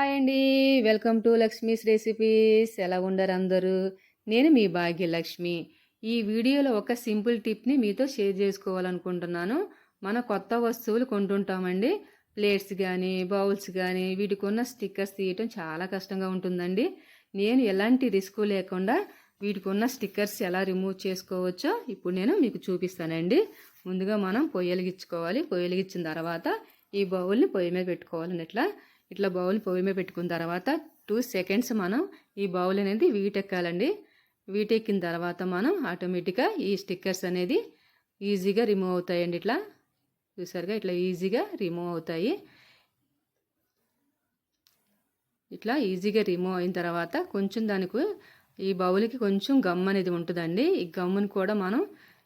Hi అండి. Welcome to Lakshmi's recipes. ఎలా ఉండరు అందరూ? నేను మీ భాగ్యలక్ష్మి. ఈ వీడియోలో ఒక సింపుల్ టిప్ని మీతో షేర్ చేసుకోవాలనుకుంటున్నాను. మన కొత్త వస్తువులు కొంటుంటామండి. ప్లేట్స్ కానీ బౌల్స్ కానీ వీటికి ఉన్న స్టిక్కర్స్ తీయటం చాలా కష్టంగా ఉంటుందండి. నేను ఎలాంటి రిస్క్ లేకుండా వీటికి ఉన్న స్టిక్కర్స్ ఎలా రిమూవ్ చేసుకోవచ్చో ఇప్పుడు నేను మీకు చూపిస్తానండి. ముందుగా మనం పొయ్యి వెలిగించుకోవాలి. పొయ్యి వెలిగించిన తర్వాత ఈ బౌల్ని పొయ్యి మీద పెట్టుకోవాలండి. ఇట్లా బౌల్ పొయ్యి మీద పెట్టుకున్న తర్వాత 2 సెకండ్స్ మనం ఈ బౌల్ అనేది వీటెక్కాలండి. వీటెక్కిన తర్వాత మనం ఆటోమేటిక్గా ఈ స్టిక్కర్స్ అనేది ఈజీగా రిమూవ్ అవుతాయండి. ఇట్లా చూసారుగా, ఇట్లా ఈజీగా రిమూవ్ అవుతాయి. ఇట్లా ఈజీగా రిమూవ్ అయిన తర్వాత కొంచెం దానికి ఈ బౌల్కి కొంచెం గమ్ అనేది ఉంటుందండి. ఈ గమ్ముని కూడా మనం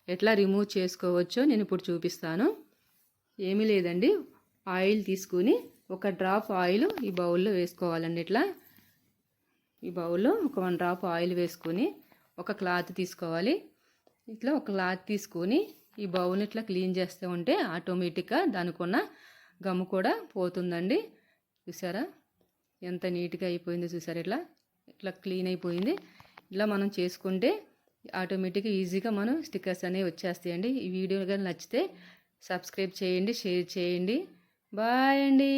ఎట్లా రిమూవ్ చేసుకోవచ్చో నేను ఇప్పుడు చూపిస్తాను. ఏమీ లేదండి, ఆయిల్ తీసుకుని ఒక డ్రాప్ ఆయిల్ ఈ బౌల్లో వేసుకోవాలండి. ఈ బౌల్లో ఒక 1 డ్రాప్ ఆయిల్ వేసుకొని ఒక క్లాత్ తీసుకోవాలి. ఇట్లా ఒక క్లాత్ తీసుకొని ఈ బౌల్ని ఇట్లా క్లీన్ చేస్తూ ఉంటే ఆటోమేటిక్గా దానికి ఉన్న గమ్ము కూడా పోతుందండి. చూసారా ఎంత నీట్గా అయిపోయిందో? చూసారా, ఇట్లా క్లీన్ అయిపోయింది. ఇలా మనం చేసుకుంటే ఆటోమేటిక్గా ఈజీగా మనం స్టిక్కర్స్ అనేవి వచ్చేస్తాయండి. ఈ వీడియో కానీ నచ్చితే సబ్స్క్రైబ్ చేయండి, షేర్ చేయండి. బాయ్ అండి.